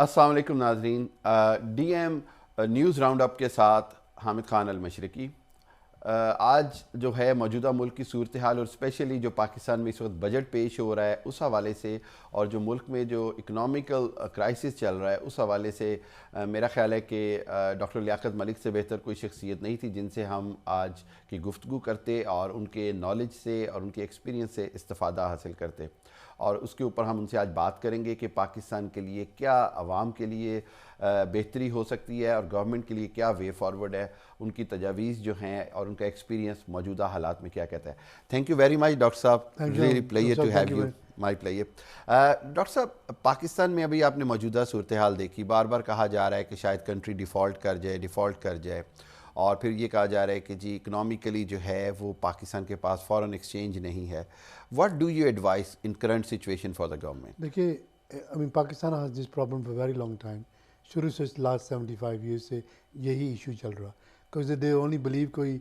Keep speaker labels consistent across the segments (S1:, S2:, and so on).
S1: السلام علیکم ناظرین، D M news round up کے ساتھ حامد خان المشرقی۔ آج جو ہے موجودہ ملک کی صورتحال اور اسپیشلی جو پاکستان میں اس وقت بجٹ پیش ہو رہا ہے اس حوالے سے، اور جو ملک میں جو اکنامیکل کرائسس چل رہا ہے اس حوالے سے میرا خیال ہے کہ ڈاکٹر لیاقت ملک سے بہتر کوئی شخصیت نہیں تھی جن سے ہم آج کی گفتگو کرتے اور ان کے نالج سے اور ان کے ایکسپیرینس سے استفادہ حاصل کرتے، اور اس کے اوپر ہم ان سے آج بات کریں گے کہ پاکستان کے لیے کیا، عوام کے لیے بہتری ہو سکتی ہے اور گورنمنٹ کے لیے کیا وے فارورڈ ہے، ان کی تجاویز جو ہیں اور ان کا ایکسپیرینس موجودہ حالات میں کیا کہتا ہے۔ Thank you very much doctor صاحب، really pleasure to have you, my pleasure. Doctor صاحب، پاکستان میں ابھی آپ نے موجودہ صورتحال دیکھی، بار بار کہا جا رہا ہے کہ شاید کنٹری ڈیفالٹ کر جائے، اور پھر یہ کہا جا رہا ہے کہ جی اکنامیکلی جو ہے وہ پاکستان کے پاس فارن ایکسچینج نہیں ہے۔ What do you advise in current situation for the government?
S2: دیکھیے، Pakistan has this problem for very long time, شروع سے لاسٹ 75 ایئرس سے یہی ایشو چل رہا، بیکاز دے اونلی بلیو کوئی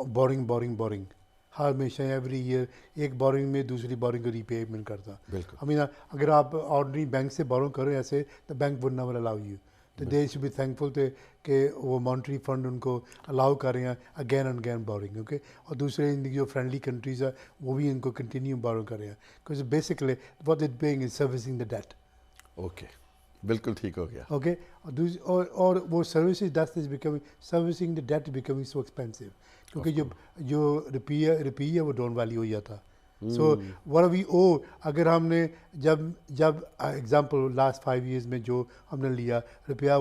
S2: بورنگ ہمیشہ ایوری ایئر ایک بورنگ میں دوسری بورنگ کو ری پیمنٹ کرتا۔ اگر آپ آرڈنری بینک سے بورو کریں ایسے تو bank would never allow you, تو دے شوڈ بی تھینکفل کہ وہ مانیٹری فنڈ ان کو الاؤ کر رہے ہیں again and again boring, okay, اور دوسرے ان جو فرینڈلی کنٹریز ہیں وہ بھی ان کو کنٹینیو بورو کر رہے ہیں، because basically what it doing is servicing the debt.
S1: Okay, بالکل ٹھیک ہو گیا۔
S2: اوکے، اور وہ services that is becoming, servicing the debt becoming so expensive, کیونکہ جو روپیہ ہے وہ ڈاؤن ویلیو ہو جاتا۔ سو what we owe، اگر ہم نے جب ایگزامپل لاسٹ 5 ایئرس میں جو ہم نے لیا روپیہ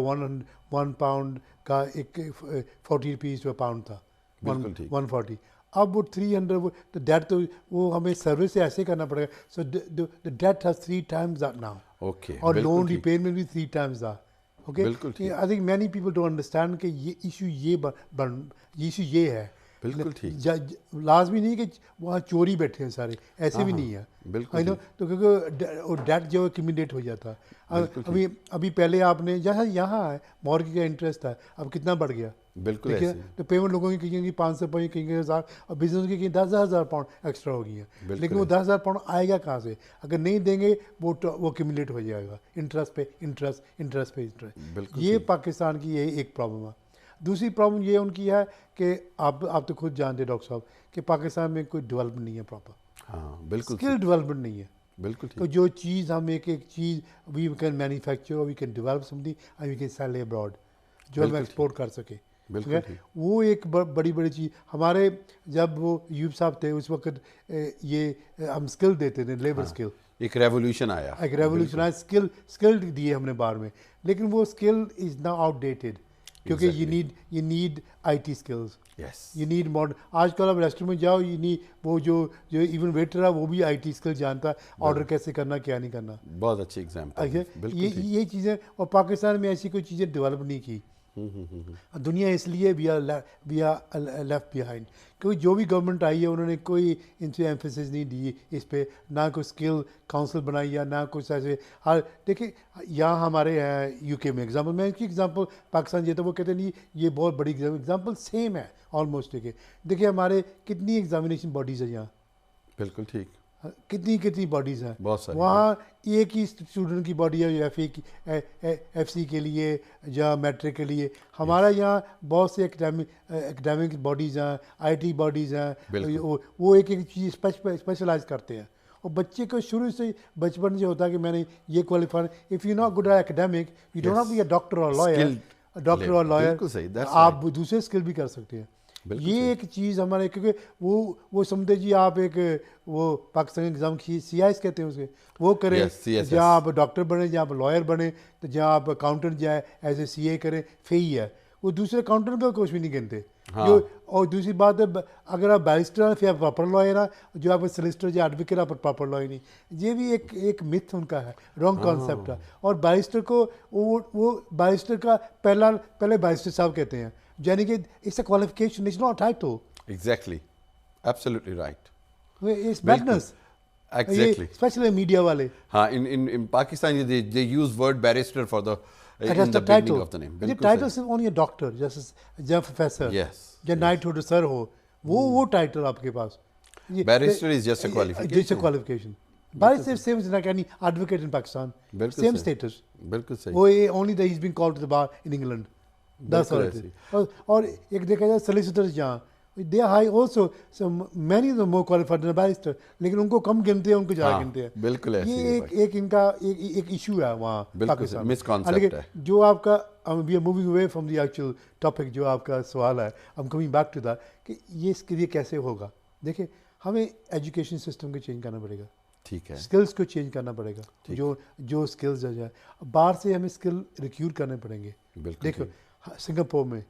S2: 1 پاؤنڈ کا ایک 40 روپیز پہ پاؤنڈ تھا، 140، اب وہ 300، تو ڈیٹ تو وہ ہمیں سروس سے ایسے کرنا پڑے گا، سو the debt has 3 times that now، اور لون ریپیمنٹ بھی 3 times that۔ Okay, I think many people don't understand کہ یہ ایشو یہ ہے۔
S1: بالکل ٹھیک،
S2: لازمی نہیں کہ وہاں چوری بیٹھے ہیں سارے، ایسے بھی نہیں ہے،
S1: بالکل،
S2: تو کیونکہ ڈیٹ جو ہے ایکومولیٹ ہو جاتا ہے۔ ابھی پہلے آپ نے جیسا یہاں ہے مارگیج کا انٹرسٹ ہے، اب کتنا بڑھ گیا،
S1: بالکل،
S2: تو پیمنٹ لوگوں کی کہیں 500 پاؤنڈ، کہیں 1000، اور بزنس کی کہیں 10,000 پاؤنڈ ایکسٹرا ہو گئی ہیں، لیکن وہ 10,000 پاؤنڈ آئے گا کہاں سے؟ اگر نہیں دیں گے وہ ایکومولیٹ ہو جائے گا، انٹرسٹ پہ انٹرسٹ۔ یہ پاکستان کی یہی ایک پرابلم ہے۔ دوسری پرابلم یہ ان کی ہے کہ آپ تو خود جانتے ڈاکٹر صاحب کہ پاکستان میں کوئی ڈیولپمنٹ نہیں ہے پراپر،
S1: ہاں بالکل،
S2: اسکل ڈیولپمنٹ نہیں ہے،
S1: بالکل ٹھیک۔
S2: تو جو چیز ہم ایک چیز we can manufacture, we can develop something and we can sell abroad, جو ہم ایکسپورٹ کر سکے، وہ ایک بڑی چیز۔ ہمارے جب وہ ایوب صاحب تھے اس وقت یہ ہم اسکل دیتے تھے، لیبر اسکل،
S1: ایک ریولیوشن آیا،
S2: اسکل دیے ہم نے بعد میں، لیکن وہ اسکل از نا آؤٹ ڈیٹڈ، کیونکہ you need I T skills, you need modern. آج کل آپ ریسٹورینٹ میں جاؤ، یو نیڈ وہ جو ایون ویٹر ہے وہ بھی آئی ٹی اسکل جانتا ہے، آرڈر کیسے کرنا، کیا نہیں کرنا۔
S1: بہت اچھی ایگزامپل،
S2: یہ چیزیں، اور پاکستان میں ایسی کوئی چیزیں ڈیولپ نہیں کی دنیا، اس لیے وی آر لیفٹ بیہائنڈ، کیونکہ جو بھی گورنمنٹ آئی ہے انہوں نے کوئی ان سے ایمفیسس نہیں دی اس پہ، نہ کوئی اسکل کاؤنسل بنائی ہے، نہ کچھ ایسے۔ دیکھیں یہاں ہمارے یو کے میں ایگزامپل، میں اس کی ایگزامپل پاکستان یہ تو وہ کہتے ہیں نہیں یہ بہت بڑی ایگزامپل سیم ہے آلموسٹ۔ دیکھیں ہمارے کتنی ایگزامینیشن باڈیز ہیں یہاں،
S1: بالکل ٹھیک،
S2: کتنی باڈیز ہیں
S1: بہت ساری،
S2: وہاں ایک ہی اسٹوڈنٹ کی باڈی ہے، ایف سی کے لیے یا میٹرک کے لیے۔ ہمارا یہاں بہت سے اکیڈیمک باڈیز ہیں، آئی ٹی باڈیز ہیں، وہ ایک چیز اسپیشلائز کرتے ہیں، اور بچے کو شروع سے بچپن سے ہوتا ہے کہ میں نے یہ qualify. If you not good at academic you don't have to be a doctor اور لائر، آپ دوسرے اسکل بھی کر سکتے ہیں۔ یہ ایک چیز ہمارے، کیونکہ وہ سمجھتے جی آپ ایک وہ پاکستانی نظام سی آئی ایس کہتے ہیں اسے، وہ کریں جہاں آپ ڈاکٹر بنے، جہاں آپ لائر بنے، تو جہاں آپ اکاؤنٹنٹ جائیں ایز اے سی اے کریں، فی ہے، وہ دوسرے اکاؤنٹنٹ کو کچھ بھی نہیں گنتے۔ اور دوسری بات ہے اگر آپ بیرسٹر ہیں پھر آپ پراپر لائر ہیں، جو آپ سلسٹر یا ایڈوکیٹ آپ پراپر لائر نہیں، یہ بھی ایک متھ ان کا ہے، رانگ کانسیپٹ ہے۔ اور بیرسٹر کو وہ بیرسٹر کا پہلے بیرسٹر صاحب کہتے ہیں، یعنی کہ it's a qualification, it's not title.
S1: Exactly, absolutely right,
S2: it's madness,
S1: exactly,
S2: especially media والے۔
S1: ہاں، in Pakistan they use word barrister for the in the beginning of the name.
S2: یہ ٹائٹل صرف اونلی ڈاکٹر یا پروفیسر یا knighthood sir ہو، وہ title آپ کے پاس۔
S1: Barrister is just a qualification.
S2: Qualification, Barrister same as like any advocate in Pakistan.
S1: بالکل
S2: Same
S1: صحیح.
S2: status.
S1: بالکل صحیح.
S2: وہ only that he's been called to the bar in England. That's all it is. اور ایک دیکھا جائے solicitors جہاں they are high also, so many of them more qualified than a barrister, لیکن ان کو کم گنتے ہیں, ان کو زیادہ گنتے ہیں.
S1: بالکل ایسی
S2: یہ ایک ان کا ایک ایشو ہے وہاں پاکستان میں.
S1: مسکانسیپٹ ہے.
S2: جو آپ کا we are moving away from the actual topic, جو آپ کا سوال ہے, I am coming back to that کہ یہ اس کے لیے کیسے ہوگا. دیکھیں ہمیں ایجوکیشن سسٹم کو چینج کرنا پڑے گا,
S1: ٹھیک ہے,
S2: اسکلس کو چینج کرنا پڑے گا, جو اسکلز ہے باہر سے ہمیں اسکل ریکیوٹ کرنے پڑیں گے. دیکھو سنگاپور میں,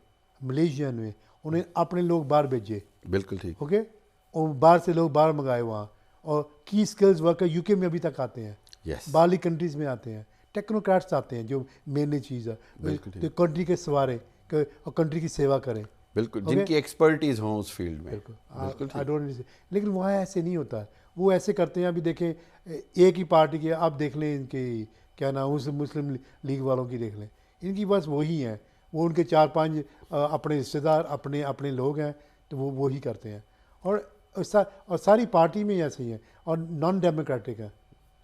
S2: ملیشیا میں انہیں اپنے لوگ باہر بھیجے,
S1: بالکل ٹھیک,
S2: اوکے, اور باہر سے لوگ باہر منگائے وہاں, اور کی اسکلز ورکر یو کے میں ابھی تک آتے ہیں, باہرلی کنٹریز میں آتے ہیں, ٹیکنوکریٹس آتے ہیں جو مین چیز ہے, تو کنٹری کے سوارے اور کنٹری کی سیوا کریں,
S1: بالکل, جن کی ایکسپرٹیز ہوں اس فیلڈ میں.
S2: لیکن وہاں ایسے نہیں ہوتا, وہ ایسے کرتے ہیں. ابھی دیکھیں ایک ہی پارٹی کے, آپ دیکھ لیں ان کی کیا نام, مسلم لیگ والوں کی دیکھ لیں, ان کی بس وہی ہیں, وہ ان کے 4-5 اپنے رشتے دار اپنے لوگ ہیں, تو وہ وہی کرتے ہیں. اور ساری پارٹی میں ایسے ہی ہیں, اور نان ڈیموکریٹک ہیں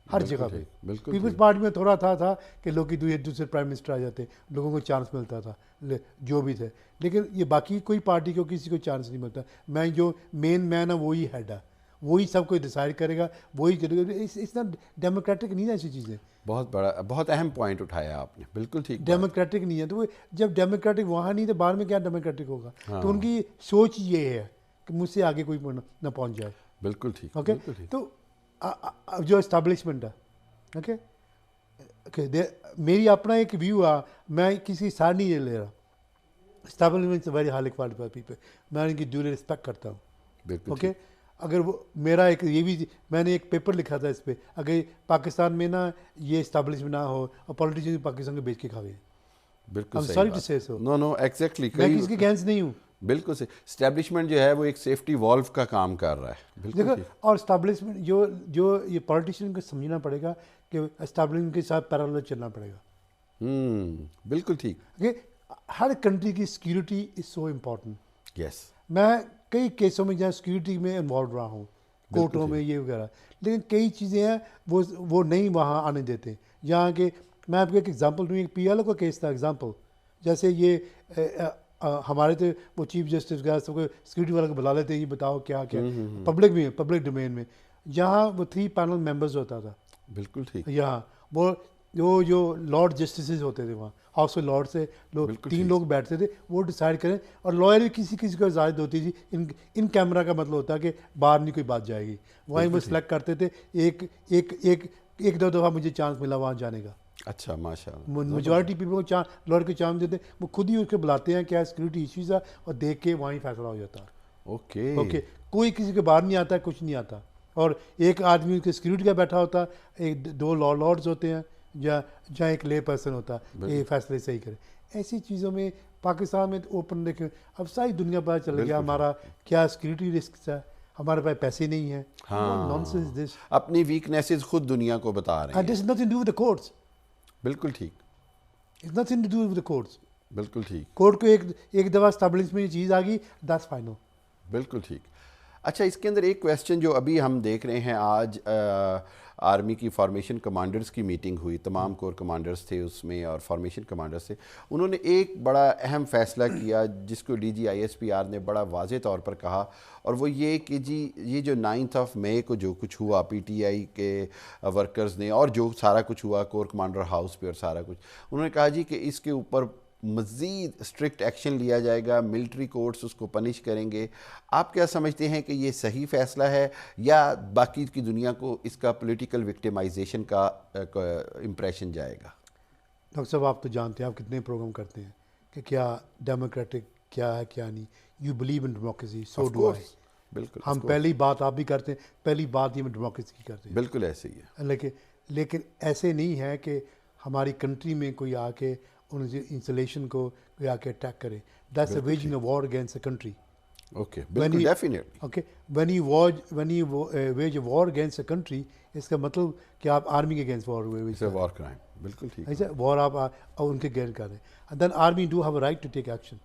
S2: ہر جگہ پہ. پیپلز پارٹی میں تھوڑا تھا کہ لوگ دوسرے پرائم منسٹر آ جاتے, لوگوں کو چانس ملتا تھا جو بھی تھے, لیکن یہ باقی کوئی پارٹی کو کسی کو چانس نہیں ملتا. میں جو مین ہے وہی ہیڈ ہے, وہی سب کو ڈیسائڈ کرے گا, وہی کرے گا. اس طرح ڈیموکریٹک نہیں ہے ایسی چیزیں.
S1: بہت بڑا, بہت اہم پوائنٹ اٹھایا آپ نے, بالکل ٹھیک.
S2: ڈیموکریٹک نہیں ہے, تو وہ جب ڈیموکریٹک وہاں نہیں تو باہر میں کیا ڈیموکریٹک ہوگا. تو ان کی سوچ یہ ہے کہ مجھ سے آگے کوئی نہ پہنچ جائے.
S1: بالکل ٹھیک.
S2: اوکے, تو جو اسٹیبلشمنٹ ہے, اوکے, میری اپنا ایک ویو ہے, میں کسی ساتھ نہیں لے رہا. Establishment very highly qualified people, میں ان کی ڈیولی رسپیکٹ کرتا ہوں. اوکے, اگر وہ میرا ایک یہ بھی, میں نے ایک پیپر لکھا تھا اس پہ, اگر پاکستان میں نا یہ اسٹیبلشمنٹ نہ ہو اور پولیٹیشین پاکستان کو بیچ کے کھا گئے.
S1: بالکل
S2: سوری ٹو سے سو,
S1: نو ایگزیکٹلی,
S2: میں کسی کے اگینسٹ نہیں ہوں.
S1: بالکل سے اسٹیبلشمنٹ جو ہے وہ ایک سیفٹی والو کا کام کر رہا ہے.
S2: دیکھو, اور اسٹیبلشمنٹ جو یہ پولیٹیشین کو سمجھنا پڑے گا کہ اسٹیبلشمنٹ کے ساتھ پیرالل چلنا پڑے گا.
S1: بالکل ٹھیک.
S2: ہر کنٹری کی سیکیورٹی از سو امپورٹنٹ.
S1: یس,
S2: میں کئی کیسوں میں جہاں سیکیورٹی میں انوالو رہا ہوں, کورٹوں میں یہ وغیرہ, لیکن کئی چیزیں ہیں وہ نہیں وہاں آنے دیتے. جہاں کہ میں آپ کو ایک ایگزامپل دوں, ایک پی ایل او کا کیس تھا ایگزامپل, جیسے یہ ہمارے تو وہ چیف جسٹس وغیرہ سب کو سیکورٹی والے کو بلا لیتے, یہ بتاؤ کیا پبلک میں, پبلک ڈومین میں, جہاں وہ 3 پینل ممبرز ہوتا تھا.
S1: بالکل ٹھیک.
S2: یہاں وہ جو لارڈ جسٹسز ہوتے تھے وہاں, ہاؤس آف لارڈ سے 3 لوگ بیٹھتے تھے, وہ ڈیسائڈ کریں, اور لائر بھی کسی کو اجازت ہوتی تھی. ان کیمرہ کا مطلب ہوتا ہے کہ باہر نہیں کوئی بات جائے گی. وہیں وہ سلیکٹ کرتے تھے. ایک دو دفعہ مجھے چانس ملا وہاں جانے کا.
S1: اچھا, ماشاء اللہ.
S2: میجورٹی پیپل کو لارڈ کے چانس دیتے, وہ خود ہی اس کو بلاتے ہیں کیا سیکورٹی ایشوز ہے, اور دیکھ کے وہیں فیصلہ ہو جاتا ہے. اوکے, کوئی کسی کے باہر نہیں آتا, کچھ نہیں آتا. اور ایک آدمی کے سیکورٹی کا بیٹھا ہوتا, 2 لارڈز ہوتے ہیں, جہاں ایک لے پرسن ہوتا ہے, یہ فیصلے صحیح کرے. ایسی چیزوں میں پاکستان میں اوپن دیکھیں, اب ساری دنیا پتہ چل گیا ہمارا کیا سیکورٹی رسکس ہے, ہمارے پاس پیسے نہیں ہیں. نانسنس دس,
S1: اپنی ویکنیسز خود دنیا کو بتا رہے ہیں.
S2: This is nothing to do with the courts.
S1: بالکل ٹھیک.
S2: It's nothing to do with the courts. بالکل
S1: ٹھیک.
S2: کورٹ کو ایک دفعہ اسٹیبلشمنٹ میں یہ چیز آ گئی, دیٹس فائنل.
S1: بالکل ٹھیک. اچھا, اس کے اندر ایک کویسچن جو ابھی ہم دیکھ رہے ہیں, آج آرمی کی فارمیشن کمانڈرز کی میٹنگ ہوئی, تمام کور کمانڈرز تھے اس میں اور فارمیشن کمانڈرز تھے. انہوں نے ایک بڑا اہم فیصلہ کیا جس کو DGISPR نے بڑا واضح طور پر کہا, اور وہ یہ کہ جی یہ جو 9 مئی کو جو کچھ ہوا PTI کے ورکرز نے, اور جو سارا کچھ ہوا کور کمانڈر ہاؤس پہ اور سارا کچھ, انہوں نے کہا جی کہ اس کے اوپر مزید اسٹرکٹ ایکشن لیا جائے گا, ملٹری کورٹس اس کو پنش کریں گے. آپ کیا سمجھتے ہیں کہ یہ صحیح فیصلہ ہے, یا باقی کی دنیا کو اس کا پولیٹیکل وکٹمائزیشن کا امپریشن جائے گا؟
S2: ڈاکٹر صاحب, آپ تو جانتے ہیں, آپ کتنے پروگرام کرتے ہیں کہ کیا ڈیموکریٹک کیا ہے کیا نہیں. You believe in democracy, so do I.
S1: بالکل,
S2: ہم پہلی بات آپ بھی کرتے ہیں, پہلی بات یہ ڈیموکریسی کی کرتے ہیں.
S1: بالکل ایسے ہی ہے.
S2: لیکن ایسے نہیں ہے کہ ہماری کنٹری میں کوئی آ کے ان انسلیشن کو کوئی آ کے اٹیک کرے. That's a waging a war against a country.
S1: Okay, بالکل, definitely.
S2: Okay, when you wage a war against a country, اس کا مطلب کہ آپ آرمی کے اگینسٹ وار ہوئے.
S1: It's a war crime. بالکل ٹھیک.
S2: ایسا وار آپ ان کے اگینسٹ کر رہے ہیں. Then army do have a right to take action.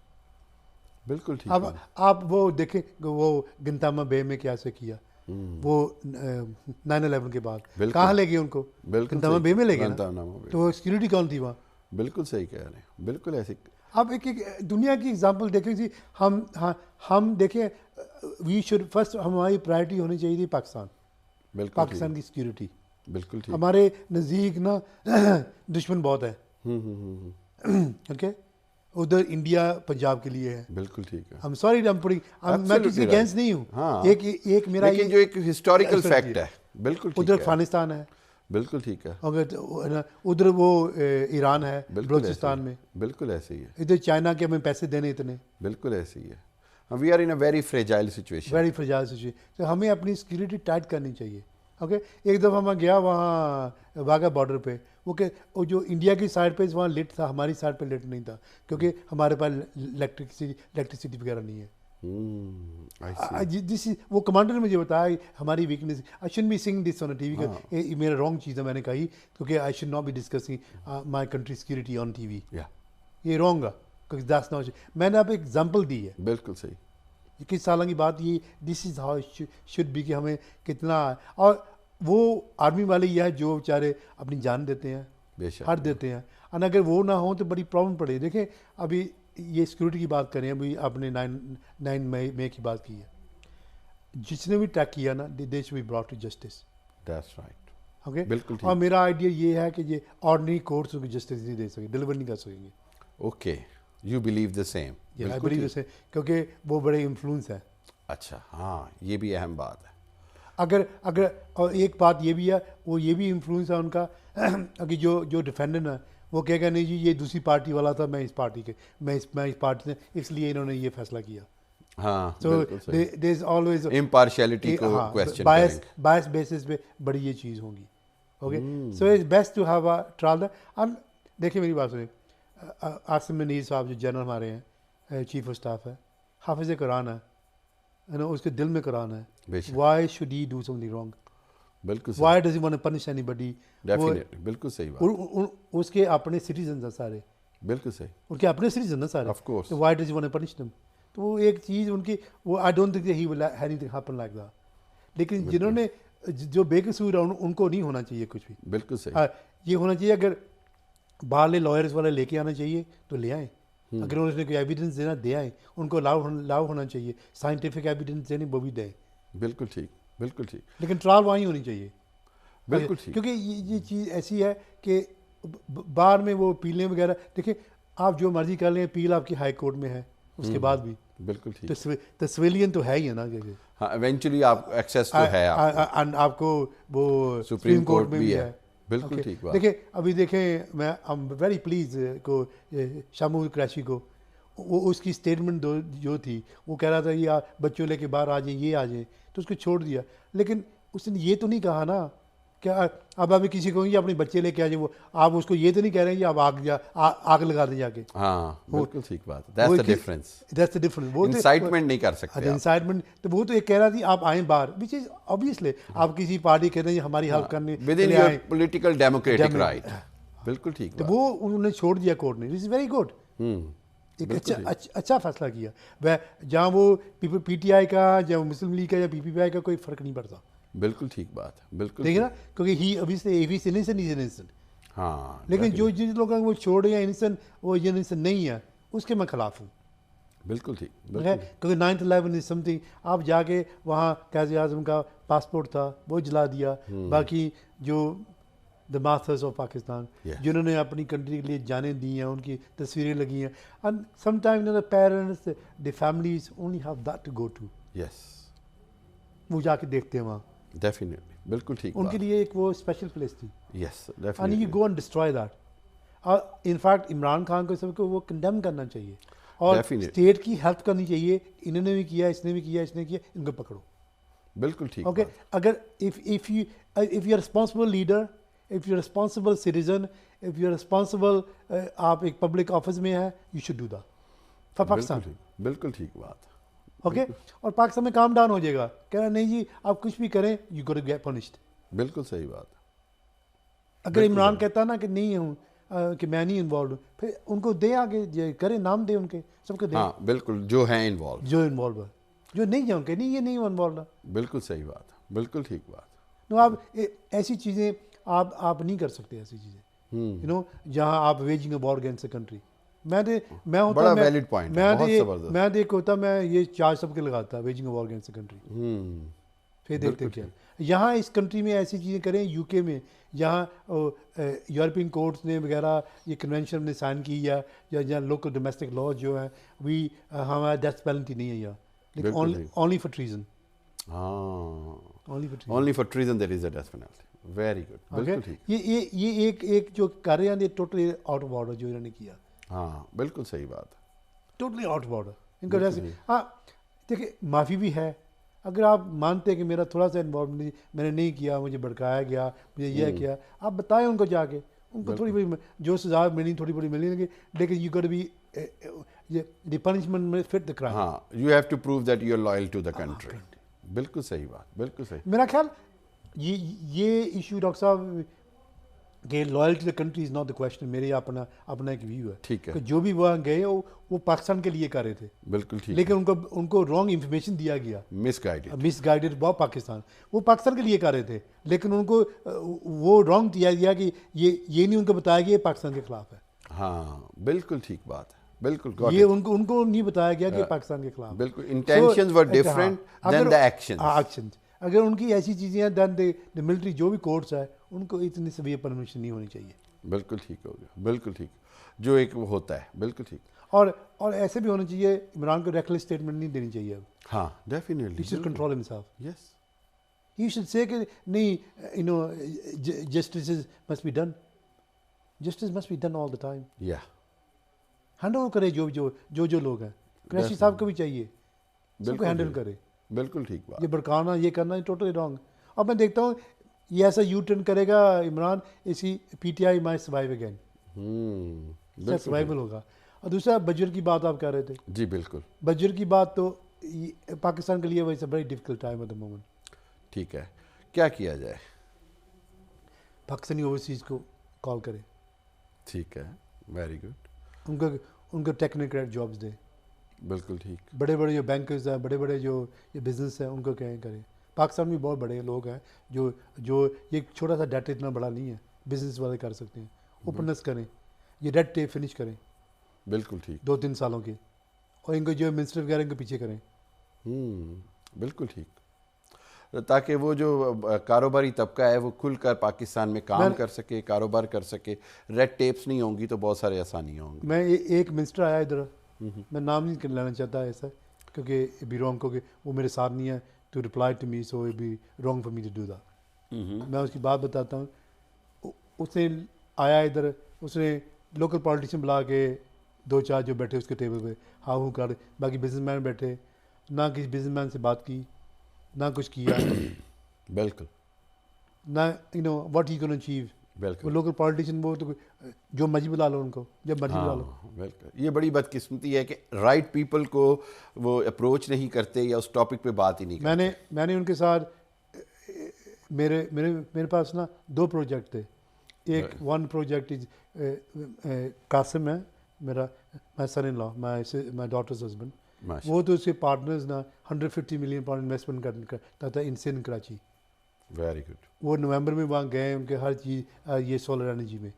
S1: بالکل ٹھیک.
S2: اب آپ وہ دیکھیں وہ گنتاما بے میں کیسے کیا, وہ 9/11 کے بعد کہاں لے گئے ان کو؟ گنتانامہ بے میں لے گئے نا، تو وہ سیکورٹی کون تھی وہاں؟
S1: بالکل صحیح کہہ رہے ہیں، بالکل ایسے.
S2: اب ایک دنیا کی اگزامپل دیکھیں جی، ہم دیکھیں وی شوڈ فرسٹ، ہماری پرائرٹی ہونی چاہیے تھی پاکستان، پاکستان کی سیکورٹی.
S1: بالکل ٹھیک.
S2: ہمارے نزدیک نا دشمن بہت ہے، اوکے، ادھر انڈیا پنجاب کے لیے ہے.
S1: بالکل ٹھیک ہے.
S2: I'm sorry میں کسی اگینسٹ نہیں ہوں، ایک میرا
S1: لیکن جو ایک ہسٹوریکل فیکٹ ہے. بالکل ٹھیک ہے.
S2: ادھر افغانستان ہے،
S1: بالکل ٹھیک ہے.
S2: ادھر وہ ایران ہے بلوچستان میں،
S1: بالکل ایسے ہی ہے.
S2: ادھر چائنا کے ہمیں پیسے دینے اتنے.
S1: بالکل ایسے ہی ہے. We are in a very fragile situation.
S2: Very fragile situation. تو ہمیں اپنی سیکورٹی ٹائٹ کرنی چاہیے. اوکے، ایک دفعہ میں گیا وہاں واگا بارڈر پہ، وہ جو انڈیا کی سائڈ پہ وہاں لٹ تھا، ہماری سائڈ پہ لٹ نہیں تھا، کیونکہ ہمارے پاس الیکٹریسٹی وغیرہ نہیں ہے. وہ کمانڈر نے مجھے بتایا ہماری ویکنیس. آئی شوڈنٹ بی سنگ دس آن ٹی وی، میرا رانگ چیز ہے میں نے کہی، کیونکہ I should not be discussing my country security on TV. یہ رانگ ہے، کیونکہ دیٹس ناٹ. میں نے اب ایک ایگزامپل دی ہے.
S1: بالکل صحیح.
S2: کس سالوں کی بات، یہ دس از ہاؤ شوڈ بی کہ ہمیں کتنا. اور وہ آرمی والے یہ ہے جو بیچارے اپنی جان دیتے ہیں، ہر دیتے ہیں، اور اگر وہ نہ ہوں تو بڑی پرابلم پڑے. دیکھیں ابھی یہ سیکورٹی کی بات کریں، ابھی آپ نے 9 مئی کی بات کی ہے، جس نے بھی ٹیک کیا نا they should be brought to justice.
S1: That's right.
S2: Okay.
S1: بالکل ٹھیک.
S2: اور میرا آئیڈیا یہ ہے کہ یہ آرڈنری کورٹس کو جسٹس نہیں دے سکیں، ڈلیور نہیں کر سکیں گے.
S1: Okay, you believe the same.
S2: کیونکہ وہ بڑے انفلوئنس ہیں.
S1: اچھا، ہاں یہ بھی اہم بات ہے. اگر
S2: اور ایک بات یہ بھی ہے، وہ یہ بھی انفلوئنس ہے ان کا کہ جو ڈیفینڈنٹ ہے وہ کہے گا نہیں جی یہ دوسری پارٹی والا تھا، میں اس پارٹی کے، میں اس پارٹی سے، اس لیے انہوں نے یہ فیصلہ کیا.
S1: ہاں،
S2: سو دیر از آلویز
S1: امپارشیلٹی کو کوسچن کریں گے،
S2: بائس بیسس پہ بڑی یہ چیز ہوگی. Okay, so it's best to have a trial. دیکھیں میری بات سنیں، عاصم منیر صاحب جو جنرل ہمارے ہیں، چیف آف اسٹاف ہے، حافظ قرآن ہے نا، اس کے دل میں قرآن ہے. Why should he do something wrong?
S1: بالکل.
S2: Why does he want to punish اینی بڈی؟
S1: ڈیفینیٹلی. بالکل صحیح بات.
S2: اس کے اپنے سٹیزنز ہیں سارے.
S1: بالکل صحیح.
S2: ان کے اپنے سٹیزن ہیں سارے.
S1: Of course.
S2: تو Y does he want to punish دم؟ تو وہ ایک چیز ان کی، وہ I don't think he will any thing happen like that. لیکن جنہوں نے جو بے قصور ہیں ان کو نہیں ہونا چاہیے کچھ بھی.
S1: بالکل صحیح.
S2: یہ ہونا چاہیے، اگر باہر لائرس والے لے کے آنا چاہیے تو لے آئیں، اگر انہوں نے کوئی ایویڈنس دینا دے آئیں، ان کو لاؤ ہونا چاہیے، سائنٹیفک ایویڈنس دینی وہ بھی دیں.
S1: بالکل ٹھیک. بالکل ٹھیک.
S2: لیکن ٹرائل وہیں ہونی چاہیے.
S1: بالکل ٹھیک.
S2: کیونکہ یہ چیز ایسی ہے کہ باہر میں وہ اپیلیں وغیرہ، دیکھیں آپ جو مرضی کر لیں، اپیل آپ کی ہائی کورٹ میں ہے، اس کے بعد بھی
S1: بالکل ٹھیک.
S2: تو سویلین تو ہے ہی ہے نا،
S1: ہاں ایونچولی آپ ایکسیس تو ہے،
S2: آپ کو وہ سپریم کورٹ میں بھی ہے.
S1: بالکل ٹھیک بات.
S2: دیکھیں ابھی دیکھیں، میں ایم ویری پلیز کو شامو قریشی کو، وہ اس کی اسٹیٹمنٹ جو تھی، وہ کہہ رہا تھا یہ بچوں لے کے باہر آ جائیں، یہ آ جائیں، تو اس کو چھوڑ دیا. لیکن اس نے یہ تو نہیں کہا نا کہ اب ابھی کسی کو اپنے بچے لے کے آ جائیں، وہ آپ اس کو یہ تو نہیں کہہ رہے ہیں اب آگ لگا دیں جا کے.
S1: ہاں بالکل ٹھیک بات. That's the difference.
S2: That's the difference. وہ
S1: انسائٹمنٹ نہیں کر سکتے.
S2: انسائٹمنٹ تو وہ تو ایک کہہ رہا تھی آپ آئیں باہر، وچ از obviously آپ کسی پارٹی کہتے ہیں ہماری ہیلپ کرنے
S1: with in your political democratic right. بالکل ٹھیک.
S2: تو وہ انہوں نے چھوڑ دیا کورٹ نے، وچ از ویری گڈ. ایک اچھا فیصلہ کیا. جہاں وہ پی ٹی آئی کا یا مسلم لیگ کا یا پی پی آئی کا کوئی فرق نہیں پڑتا.
S1: بالکل ٹھیک بات. بالکل
S2: ٹھیک ہے نا، کیونکہ
S1: ہاں.
S2: لیکن جو جن لوگوں وہ چھوڑے یا انسنٹ، وہ انسنٹ نہیں ہے، اس کے میں خلاف ہوں.
S1: بالکل ٹھیک.
S2: کیونکہ 9/11 از سم تھنگ. آپ جا کے وہاں قائد اعظم کا پاسپورٹ تھا وہ جلا دیا. باقی جو دا ماسٹرز آف پاکستان جنہوں نے اپنی کنٹری کے لیے جانیں دی ہیں، ان کی تصویریں لگی ہیں. And some time the parents, the families only have that to go to.
S1: Yes.
S2: وہ جا کے دیکھتے ہیں وہاں.
S1: ڈیفینیٹلی. بالکل ٹھیک.
S2: ان کے لیے ایک وہ اسپیشل پلیس تھی.
S1: Yes
S2: and
S1: definitely.
S2: You go and destroy that. اور انفیکٹ عمران خان کو سب کو وہ کنڈیم کرنا چاہیے، اور اسٹیٹ کی ہیلپ کرنی چاہیے. انہوں نے بھی کیا، اس نے بھی کیا، اس نے کیا، ان کو پکڑو.
S1: بالکل ٹھیک.
S2: اوکے. اگر if you are responsible leader, if you are responsible citizen, if you are responsible آپ ایک پبلک آفس میں ہیں، you should do that for Pakistan.
S1: بالکل ٹھیک بات.
S2: اوکے. اور پاکستان میں کام ڈاؤن ہو جائے گا، کہہ رہا نہیں جی آپ کچھ بھی کریں you got to get punished.
S1: بالکل صحیح بات.
S2: اگر عمران کہتا نا کہ نہیں ہوں، کہ میں نہیں انوالوڈ ہوں، پھر ان کو دیں آگے کریں، نام دیں ان کے سب کو دیں.
S1: ہاں بالکل. جو ہیں انوالو،
S2: جو انوالو ہے، جو نہیں ہے ان کے نہیں، یہ نہیں انوالو ہے.
S1: بالکل صحیح بات. بالکل ٹھیک بات.
S2: نو آپ ایسی چیزیں آپ نہیں کر سکتے ایسی چیزیں یو نو جہاں آپ waging a war against a country. میں
S1: بڑا ویلڈ پوائنٹ ہے, بہت زبردست.
S2: میں دیکھ ہوتا میں یہ چارج سب کے لگاتا waging a war against a country. پھر دیکھتے کیا یہاں اس کنٹری میں ایسی چیزیں کریں, یو کے میں یہاں یورپین کورٹس نے وغیرہ یہ کنونشن نے سائن کی یا جہاں لوکل ڈومیسٹک لا جو ہیں ہمارا ڈیتھ پینلٹی نہیں ہے یہاں, لیکن only for treason.
S1: Only for treason there is a death penalty. Very good. بالکل ٹھیک.
S2: یہ ایک جو کر رہے ہیں ٹوٹلی آؤٹ آف آرڈر جو انہوں نے کیا.
S1: ہاں بالکل صحیح بات.
S2: Totally out of order in کا جیسے. ہاں دیکھیں معافی بھی ہے, اگر آپ مانتے ہیں کہ میرا تھوڑا سا انوالومنٹ میں نے نہیں کیا, مجھے بھڑکایا گیا, مجھے یہ کیا, آپ بتائیں ان کو جا کے, ان کو تھوڑی بڑی جو سزا ملنی تھوڑی بڑی ملنی, لیکن you got be the punishment میں فٹ دی کرائم.
S1: ہاں you have to prove that you are loyal to the country. بالکل صحیح بات, بالکل صحیح.
S2: میرا خیال یہ ایشو ڈاکٹر صاحب کہ loyalty to the country is not the question. میرے اپنا ایک ویو ہے,
S1: ٹھیک ہے,
S2: کہ جو بھی وہاں گئے وہ پاکستان کے لیے کر رہے تھے.
S1: بالکل ٹھیک.
S2: لیکن ان کو رانگ انفارمیشن دیا گیا,
S1: مس
S2: گائیڈڈ بہت پاکستان. وہ پاکستان کے لیے کر رہے تھے, لیکن ان کو وہ رانگ دیا گیا کہ یہ نہیں ان کو بتایا گیا یہ پاکستان کے خلاف ہے.
S1: ہاں بالکل ٹھیک بات ہے, بالکل.
S2: یہ ان کو نہیں بتایا گیا کہ پاکستان کے خلاف.
S1: بالکل. Intentions were different then the actions.
S2: اگر ان کی ایسی چیزیں ہیں دین دی ملٹری جو بھی کورٹس ہے ان کو اتنی سیویئر پرمیشن نہیں ہونی چاہیے.
S1: بالکل ٹھیک ہو گیا, بالکل ٹھیک, جو ایک وہ ہوتا ہے. بالکل ٹھیک.
S2: اور ایسے بھی ہونا چاہیے, عمران کو ریکلیس اسٹیٹمنٹ نہیں دینی چاہیے اب.
S1: ہاں definitely.
S2: He should control himself.
S1: Yes
S2: he should say کہ نہیں you know justice must be done. Justice must be done all the time.
S1: یا
S2: ہینڈ اوور کرے جو لوگ ہیں. قریشی صاحب کو بھی چاہیے سب کو ہینڈل کرے.
S1: بالکل ٹھیک بات.
S2: یہ بھڑکانا یہ کرنا ٹوٹلی رانگ. اب میں دیکھتا ہوں یہ ایسا یو ٹرن کرے گا عمران, اسی P T I my survive again. Survival ہوگا. اور دوسرا بجر کی بات آپ کہہ رہے تھے.
S1: جی بالکل.
S2: بجر کی بات تو پاکستان کے لیے وہ بڑی difficult time at the moment.
S1: ٹھیک ہے, کیا کیا جائے؟
S2: پاکستانی اوورسیز کو کال کرے.
S1: ٹھیک ہے, ویری گڈ.
S2: ان کو ٹیکنیکل جابس دے.
S1: بالکل ٹھیک.
S2: بڑے بڑے جو بینکرز ہیں, بڑے بڑے جو یہ بزنس ہیں, ان کو کہیں کریں. پاکستان میں بہت بڑے لوگ ہیں جو یہ چھوٹا سا ڈیٹا اتنا بڑا نہیں ہے, بزنس والے کر سکتے ہیں. اوپننس کریں, یہ ریڈ ٹیپ فنش کریں.
S1: بالکل ٹھیک.
S2: 2-3 سالوں کے, اور ان کو جو منسٹر وغیرہ ان کو پیچھے کریں.
S1: بالکل ٹھیک, تاکہ وہ جو کاروباری طبقہ ہے وہ کھل کر پاکستان میں کام کر سکے, کاروبار کر سکے. ریڈ ٹیپس نہیں ہوں گی تو بہت سارے آسانیاں ہوں گی.
S2: میں ایک منسٹر آیا ادھر, میں نام نہیں لینا چاہتا ایسا کیونکہ بی رانگ کو کہ وہ میرے ساتھ نہیں ہے to reply to me, so be wrong for me to do that. میں اس کی بات بتاتا ہوں. اس نے آیا ادھر, اس نے لوکل پالیٹیشین بلا کے 2-4 جو بیٹھے اس کے ٹیبل پہ ہاں ہوں کر, باقی بزنس مین بیٹھے, نہ کسی بزنس مین سے بات کی, نہ کچھ کیا.
S1: بالکل.
S2: نہ you know what he can achieve. وہ لوکل پالیٹیشین وہ تو جو مرضی بلا لو ان کو, جب مرضی بلا لو.
S1: بالکل. یہ بڑی بدقسمتی ہے کہ رائٹ پیپل کو وہ اپروچ نہیں کرتے یا اس ٹاپک پہ بات ہی نہیں کرتے.
S2: میں نے ان کے ساتھ میرے پاس نا 2 پروجیکٹ تھے. ایک 1 پروجیکٹ قاسم ہے میرا, مائی سن ان لا, مائی ڈاٹرز ہسبینڈ. وہ تو اس کے پارٹنرز نا 150 ملین پاؤنڈ انویسٹمنٹ کرتا تھا ان کراچی.
S1: Very good.
S2: وہ نومبر میں وہاں گئے, ان کے ہر چیز یہ سولر انرجی میں,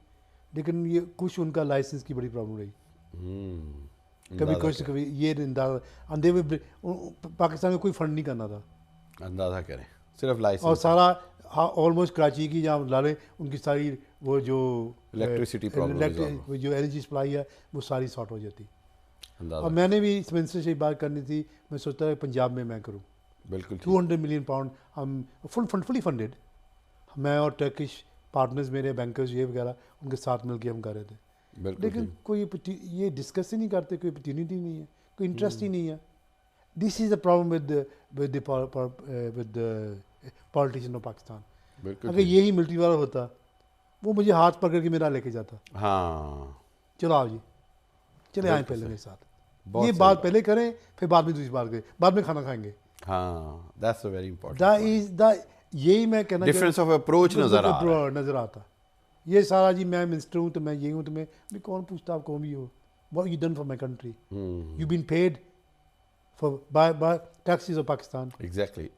S2: لیکن یہ کچھ ان کا لائسنس کی بڑی پرابلم رہی. کبھی کچھ کبھی یہ اندھے ہوئے. پاکستان میں کوئی فنڈ نہیں کرنا تھا,
S1: اندازہ کریں, صرف لائسنس.
S2: اور سارا آلموسٹ کراچی کی جہاں لالیں ان کی ساری وہ جو
S1: الیکٹریسٹی
S2: جو انرجی سپلائی ہے وہ ساری سارٹ ہو جاتی. اور میں نے بھی اس منسٹر سے بات کرنی تھی, میں سوچتا ہے پنجاب میں کروں.
S1: بالکل.
S2: 200 ملین پاؤنڈ ہم فلی فنڈیڈ, میں اور ٹرکش پارٹنرز میرے بینکرز یہ وغیرہ ان کے ساتھ مل کے ہم کر رہے تھے. لیکن کوئی یہ ڈسکس ہی نہیں کرتے, کوئی اپرچونیٹی نہیں ہے, کوئی انٹرسٹ ہی نہیں ہے. This is the problem with politician of Pakistan. اگر یہی ملٹری والا ہوتا وہ مجھے ہاتھ پکڑ کے میرا لے کے جاتا.
S1: ہاں
S2: چلو آؤ جی, چلے آئیں پہلے میرے ساتھ, یہ بات پہلے کریں, پھر بعد میں دوسری بات کریں, بعد میں کھانا کھائیں گے.
S1: ہاں دیٹس اے ویری امپورٹنٹ.
S2: یہی میں کہنا
S1: ڈفرینس آف اپروچ
S2: نظر آتا. یہ سارا جی میں منسٹر ہوں تو میں یہ ہوں, تو میں کون پوچھتا آپ کون بھی ہو. What you done for my country, you been paid for by taxes of Pakistan.
S1: Exactly.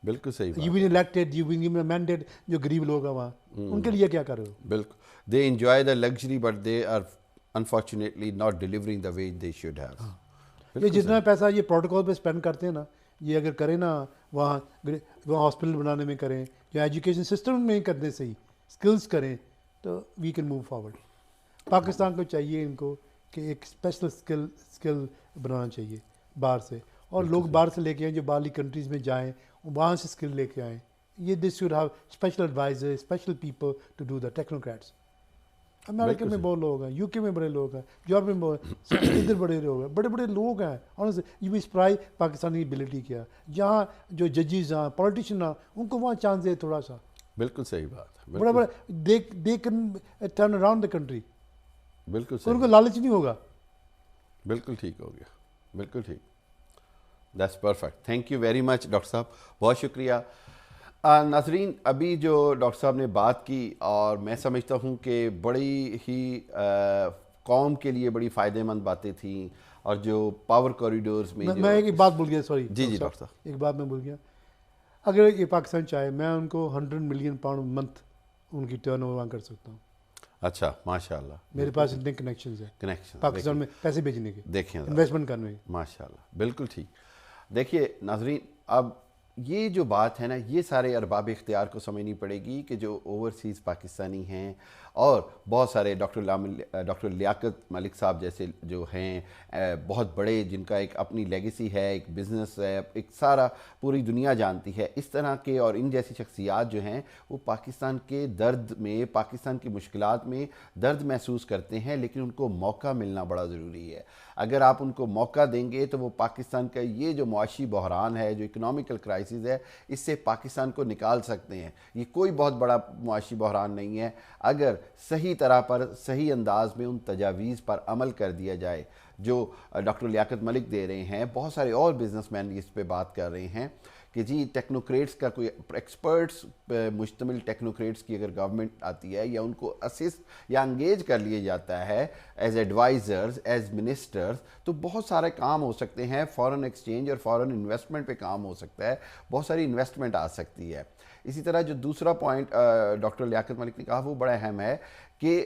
S1: بالکل صحیح
S2: you been elected, you been given mandate, جو غریب لوگ ہیں وہاں ان کے لیے کیا کر رہے ہو؟
S1: بالکل they enjoy the luxury but they are unfortunately not delivering the wage they should have.
S2: یہ جتنا پیسہ یہ پروٹوکول پہ اسپینڈ کرتے ہیں نا, یہ اگر کریں نا وہاں ہاسپٹل بنانے میں کریں یا ایجوکیشن سسٹم میں کرنے صحیح اسکلس کریں تو we can move forward. Pakistan کو چاہیے ان کو کہ ایک اسپیشل اسکل بنانا چاہیے باہر سے, اور لوگ باہر سے لے کے آئیں جو باہرلی کنٹریز میں جائیں وہاں سے اسکل لے کے آئیں. یہ this should have special advisor, special people to do the technocrats. امریکہ میں بہت لوگ ہیں, یو کے میں بڑے لوگ ہیں, یورپ میں بہت, ادھر بڑے لوگ ہیں, بڑے بڑے لوگ ہیں. یو اسپرائی پاکستانی ایبلٹی کیا, جہاں جو ججز ہیں, پولیٹیشین ہیں, ان کو وہاں چانس دے تھوڑا سا.
S1: بالکل صحیح بات,
S2: بڑا بڑا they can turn around the country.
S1: بالکل
S2: ان کو لالچ نہیں ہوگا.
S1: بالکل ٹھیک ہو گیا, بالکل ٹھیک. That's perfect. Thank you very much doctor صاحب, بہت شکریہ. ناظرین, ابھی جو ڈاکٹر صاحب نے بات کی اور میں سمجھتا ہوں کہ بڑی ہی قوم کے لیے بڑی فائدہ مند باتیں تھیں, اور جو پاور کوریڈورز میں
S2: میں ایک بات بھول گیا, سوری.
S1: جی ڈاکٹر صاحب,
S2: ایک بات میں بھول گیا. اگر یہ پاکستان چاہے میں ان کو 100 ملین پاؤنڈ منتھ ان کی ٹرن اوور کر سکتا ہوں.
S1: اچھا, ماشاء اللہ,
S2: میرے پاس اتنے کنیکشنز ہیں
S1: کنیکشن
S2: پاکستان میں پیسے بھیجنے کے,
S1: دیکھیں,
S2: انویسٹمنٹ کرنے کے.
S1: ماشاء اللہ, بالکل ٹھیک. دیکھیے ناظرین, اب یہ جو بات ہے نا, یہ سارے ارباب اختیار کو سمجھنی پڑے گی کہ جو اوورسیز پاکستانی ہیں اور بہت سارے ڈاکٹر لیاقت ملک صاحب جیسے جو ہیں بہت بڑے, جن کا ایک اپنی لیگیسی ہے, ایک بزنس ہے, ایک سارا پوری دنیا جانتی ہے, اس طرح کے اور ان جیسی شخصیات جو ہیں وہ پاکستان کے درد میں, پاکستان کی مشکلات میں درد محسوس کرتے ہیں, لیکن ان کو موقع ملنا بڑا ضروری ہے. اگر آپ ان کو موقع دیں گے تو وہ پاکستان کا یہ جو معاشی بحران ہے, جو اکنامیکل کرائسس ہے, اس سے پاکستان کو نکال سکتے ہیں. یہ کوئی بہت بڑا معاشی بحران نہیں ہے اگر صحیح طرح پر, صحیح انداز میں ان تجاویز پر عمل کر دیا جائے جو ڈاکٹر لیاقت ملک دے رہے ہیں. بہت سارے اور بزنس مین اس پہ بات کر رہے ہیں کہ جی ٹیکنوکریٹس کا کوئی ایکسپرٹس پہ مشتمل ٹیکنوکریٹس کی اگر گورنمنٹ آتی ہے یا ان کو اسسٹ یا انگیج کر لیا جاتا ہے ایز ایڈوائزرز, ایز منسٹرز, تو بہت سارے کام ہو سکتے ہیں. فارن ایکسچینج اور فارن انویسٹمنٹ پہ کام ہو سکتا ہے, بہت ساری انویسٹمنٹ آ سکتی ہے. اسی طرح جو دوسرا پوائنٹ ڈاکٹر لیاقت ملک نے کہا وہ بڑا اہم ہے کہ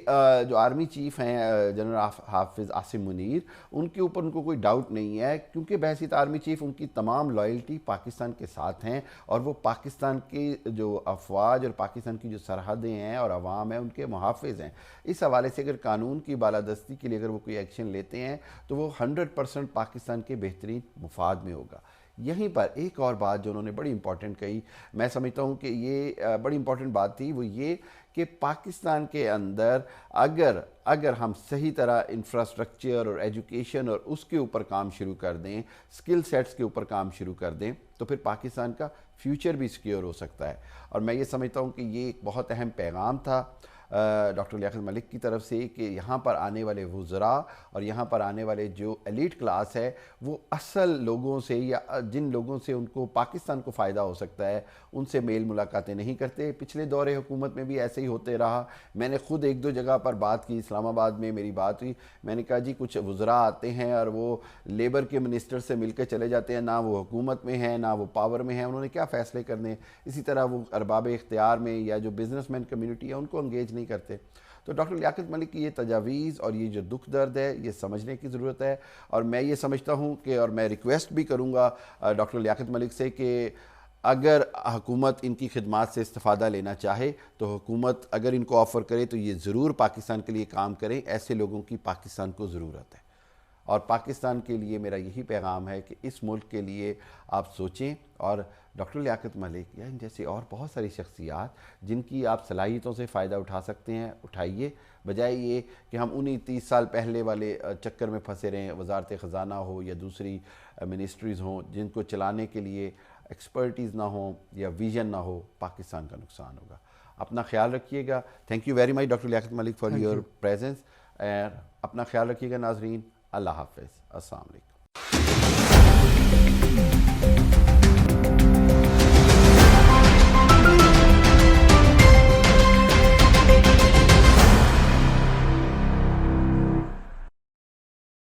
S1: جو آرمی چیف ہیں جنرل حافظ عاصم منیر, ان کے اوپر ان کو کوئی ڈاؤٹ نہیں ہے کیونکہ بحیثیت آرمی چیف ان کی تمام لائلٹی پاکستان کے ساتھ ہیں, اور وہ پاکستان کی جو افواج اور پاکستان کی جو سرحدیں ہیں اور عوام ہیں ان کے محافظ ہیں. اس حوالے سے اگر قانون کی بالادستی کے لیے اگر وہ کوئی ایکشن لیتے ہیں تو وہ 100% پاکستان کے بہترین مفاد میں ہوگا. یہیں پر ایک اور بات جو انہوں نے بڑی امپورٹنٹ کہی, میں سمجھتا ہوں کہ یہ بڑی امپورٹنٹ بات تھی, وہ یہ کہ پاکستان کے اندر اگر ہم صحیح طرح انفراسٹرکچر اور ایجوکیشن اور اس کے اوپر کام شروع کر دیں, سکل سیٹس کے اوپر کام شروع کر دیں, تو پھر پاکستان کا فیوچر بھی سیکیور ہو سکتا ہے. اور میں یہ سمجھتا ہوں کہ یہ ایک بہت اہم پیغام تھا ڈاکٹر لیاقت ملک کی طرف سے کہ یہاں پر آنے والے وزراء اور یہاں پر آنے والے جو ایلیٹ کلاس ہے وہ اصل لوگوں سے یا جن لوگوں سے ان کو پاکستان کو فائدہ ہو سکتا ہے ان سے میل ملاقاتیں نہیں کرتے. پچھلے دور حکومت میں بھی ایسے ہی ہوتے رہا. میں نے خود ایک دو جگہ پر بات کی, اسلام آباد میں میری بات ہوئی, میں نے کہا جی کچھ وزراء آتے ہیں اور وہ لیبر کے منسٹر سے مل کے چلے جاتے ہیں, نہ وہ حکومت میں ہیں نہ وہ پاور میں ہیں, انہوں نے کیا فیصلے کرنے. اسی طرح وہ ارباب اختیار میں یا جو بزنس مین کمیونٹی ہے ان کو انگیج نہیں کرتے. تو ڈاکٹر لیاقت ملک کی یہ تجاویز اور یہ جو دکھ درد ہے یہ سمجھنے کی ضرورت ہے. اور میں یہ سمجھتا ہوں کہ, اور میں ریکویسٹ بھی کروں گا ڈاکٹر لیاقت ملک سے کہ اگر حکومت ان کی خدمات سے استفادہ لینا چاہے تو حکومت اگر ان کو آفر کرے تو یہ ضرور پاکستان کے لیے کام کریں. ایسے لوگوں کی پاکستان کو ضرورت ہے, اور پاکستان کے لیے میرا یہی پیغام ہے کہ اس ملک کے لیے آپ سوچیں. اور ڈاکٹر لیاقت ملک یا ان جیسے اور بہت ساری شخصیات جن کی آپ صلاحیتوں سے فائدہ اٹھا سکتے ہیں اٹھائیے, بجائے یہ کہ ہم انہی 30 سال پہلے والے چکر میں پھنسے رہیں. وزارت خزانہ ہو یا دوسری منسٹریز ہوں جن کو چلانے کے لیے ایکسپرٹیز نہ ہوں یا ویژن نہ ہو, پاکستان کا نقصان ہوگا. اپنا خیال رکھیے گا. Thank you very much doctor Liaquat Malik for your presence. اپنا خیال رکھیے گا ناظرین. اللہ حافظ. السلام علیکم.